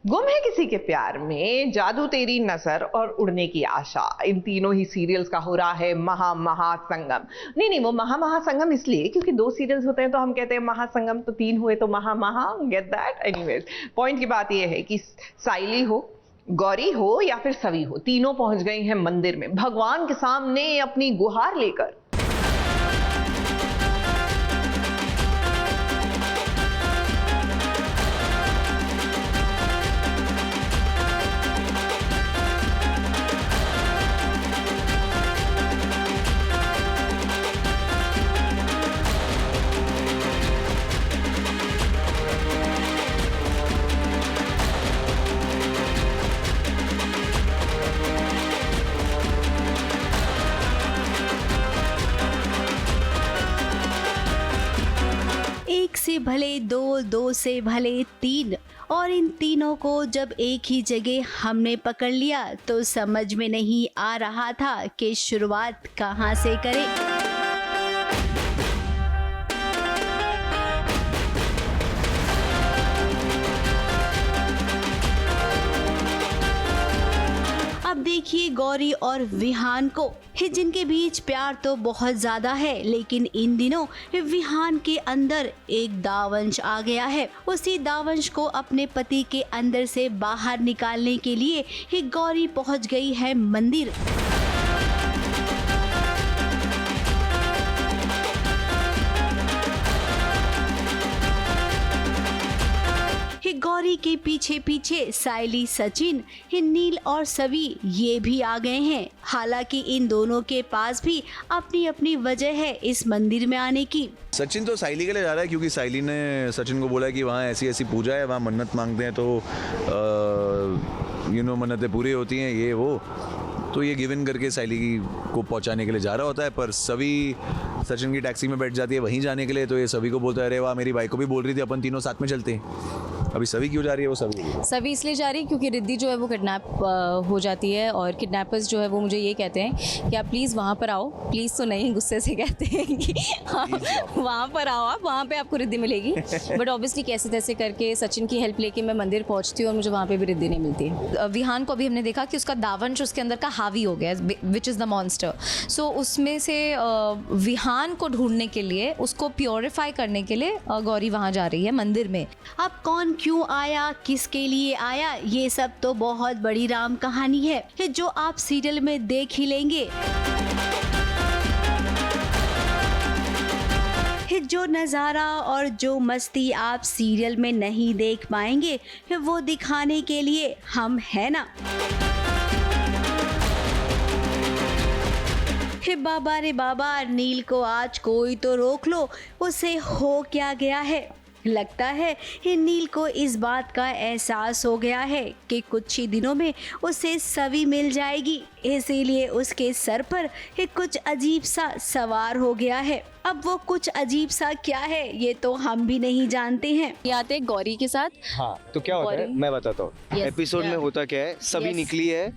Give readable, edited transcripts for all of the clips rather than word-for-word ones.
गुम है किसी के प्यार में, जादू तेरी नजर और उड़ने की आशा, इन तीनों ही सीरियल्स का हो रहा है महासंगम। नहीं, वो महासंगम इसलिए क्योंकि 2 सीरियल्स होते हैं तो हम कहते हैं महासंगम, तो 3 हुए तो महा गेट दैट। एनीवेज, पॉइंट की बात यह है कि साइली हो, गौरी हो या फिर सवी हो, तीनों पहुंच गई हैं मंदिर में भगवान के सामने अपनी गुहार लेकर। एक से भले दो, दो से भले 3, और इन तीनों को जब एक ही जगह हमने पकड़ लिया तो समझ में नहीं आ रहा था कि शुरुआत कहाँ से करें। अब देखिए गौरी और विहान को, जिनके बीच प्यार तो बहुत ज्यादा है, लेकिन इन दिनों विहान के अंदर एक दावंश आ गया है। उसी दावंश को अपने पति के अंदर से बाहर निकालने के लिए गौरी पहुंच गई है मंदिर। गौरी के पीछे पीछे साइली, सचिन, नील और सवी ये भी आ गए हैं। हालांकि इन दोनों के पास भी अपनी अपनी वजह है इस मंदिर में आने की। सचिन तो साइली के लिए जा रहा है क्योंकि साइली ने सचिन को बोला कि वहाँ ऐसी ऐसी पूजा है, वहाँ मन्नत मांगते हैं तो मन्नतें पूरी होती हैं, ये वो, तो ये गिव इन करके साइली को पहुंचाने के लिए जा रहा होता है। पर सभी सचिन की टैक्सी में बैठ जाती है वहीं जाने के लिए, तो ये सभी को बोलता है अरे वाह, मेरी बाइक को भी बोल रही थी अपन तीनों साथ में चलते हैं। अभी सभी क्यों जा रही है? वो सभी इसलिए जा रही है क्योंकि रिद्धि जो है वो किडनैप हो जाती है, और किडनैपर्स जो है वो मुझे ये कहते हैं कि आप प्लीज़ वहाँ पर आओ। प्लीज़ तो नहीं, गुस्से से कहते हैं कि वहाँ पर आओ, आप वहाँ पे आपको रिद्धि मिलेगी। बट ऑब्वियसली कैसे तैसे करके सचिन की हेल्प लेके मैं मंदिर पहुँचती हूँ और मुझे वहाँ पे भी रिद्धि नहीं मिलती। विहान को अभी हमने देखा कि उसका दावंश उसके अंदर का हावी हो गया, विच इज़ द मॉन्स्टर। सो उसमें से विहान को ढूंढने के लिए, उसको प्योरीफाई करने के लिए गौरी वहाँ जा रही है मंदिर में। अब कौन क्यों आया, किसके लिए आया, ये सब तो बहुत बड़ी राम कहानी है जो आप सीरियल में देख ही लेंगे। जो नज़ारा और जो मस्ती आप सीरियल में नहीं देख पाएंगे वो दिखाने के लिए हम है ना। बाबा रे बाबा, नील को आज कोई तो रोक लो, उसे हो क्या गया है। लगता है नील को इस बात का एहसास हो गया है कि कुछ ही दिनों में उसे सवी मिल जाएगी, इसीलिए उसके सर पर कुछ अजीब सा सवार हो गया है। अब वो कुछ अजीब सा क्या है ये तो हम भी नहीं जानते हैं। ये आते हैं गौरी के साथ। हाँ, तो क्या होता है मैं बताता हूँ। एपिसोड में होता क्या है, सभी निकली है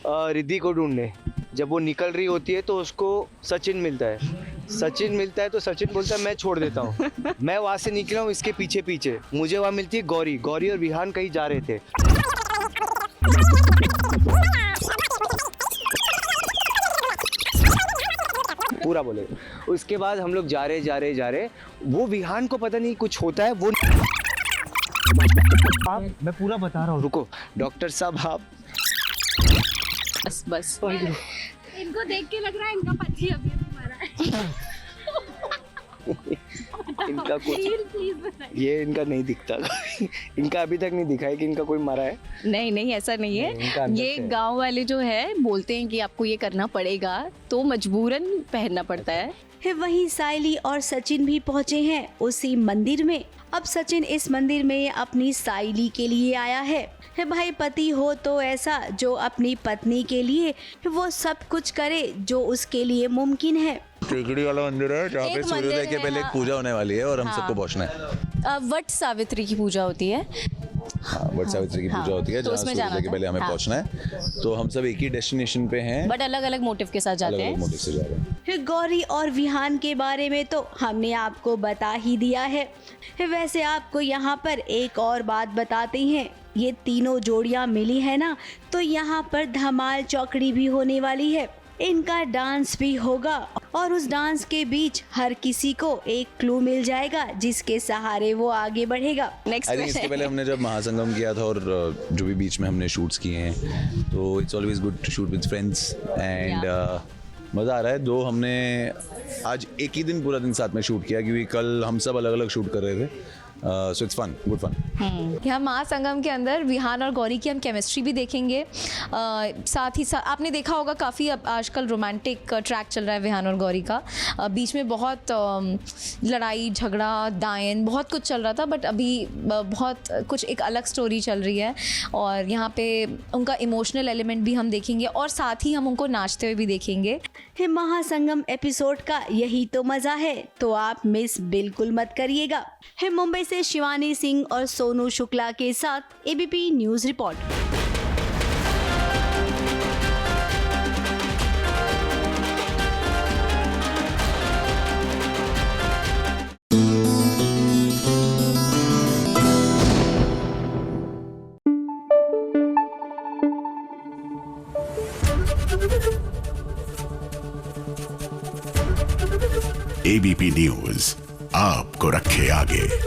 रिद्धि को ढूंढने। जब वो निकल रही होती है तो उसको सचिन मिलता है तो सचिन बोलता है मैं छोड़ देता हूँ। मैं वहाँ से निकला हूँ इसके पीछे पीछे, मुझे वहाँ मिलती है गौरी और विहान कहीं जा रहे थे। पूरा बोले। उसके बाद हम लोग जा रहे, वो विहान को पता नहीं कुछ होता है। वो मैं पूरा बता रहा हूँ, रुको डॉक्टर साहब आप बस इनको देख के लग रहा है इनका पति अभी मरा है। इनका कुछ ये इनका नहीं दिखता। इनका अभी तक नहीं दिखा है कि इनका कोई मरा है। नहीं ऐसा नहीं है। ये गांव वाले जो है बोलते हैं कि आपको ये करना पड़ेगा तो मजबूरन पहनना पड़ता है। वहीं साइली और सचिन भी पहुंचे हैं उसी मंदिर में। अब सचिन इस मंदिर में अपनी साइली के लिए आया है। भाई पति हो तो ऐसा जो अपनी पत्नी के लिए वो सब कुछ करे जो उसके लिए मुमकिन है। टेकड़ी वाला मंदिर है जहाँ पे सूर्योदय के पहले एक पूजा होने वाली है और हम सबको पहुँचना है। वट सावित्री की पूजा होती है। हाँ, वट सावित्री की पूजा होती है जहाँ सूर्योदय के पहले हमें पहुँचना है। तो हम सब एक ही डेस्टिनेशन पे हैं, बट अलग अलग मोटिव के साथ जाते हैं। मोटिव से जा रहे हैं। गौरी और विहान के बारे में तो हमने आपको बता ही दिया है। वैसे आपको यहाँ पर एक और बात बताते हैं। ये तीनों जोड़ियां मिली है ना, तो यहाँ पर धमाल चौकड़ी भी होने वाली है। इनका डांस भी होगा और उस डांस के बीच हर किसी को एक क्लू मिल जाएगा जिसके सहारे वो आगे बढ़ेगा। नेक्स्ट आई थिंक इसके पहले हमने जब महासंगम किया था और जो भी बीच में हमने शूट्स किए हैं, तो it's always good to shoot with friends and मज़ा आ रहा है। दो हमने आज एक ही दिन पूरा दिन साथ में शूट किया क्योंकि कल हम सब अलग अलग शूट कर रहे थे, so it's fun, good fun. यहाँ महासंगम के अंदर विहान और गौरी की हम केमिस्ट्री भी देखेंगे। साथ ही साथ आपने देखा होगा काफ़ी अब आजकल रोमांटिक ट्रैक चल रहा है विहान और गौरी का। बीच में बहुत लड़ाई झगड़ा डायन बहुत कुछ चल रहा था, बट अभी बहुत कुछ एक अलग स्टोरी चल रही है और यहाँ पे उनका इमोशनल एलिमेंट भी हम देखेंगे और साथ ही हम उनको नाचते हुए भी देखेंगे। महासंगम एपिसोड का यही तो मजा है, तो आप मिस बिल्कुल मत करिएगा। मुंबई से शिवानी सिंह और सोनू शुक्ला के साथ ABP news report. ABP news आपको रखे आगे।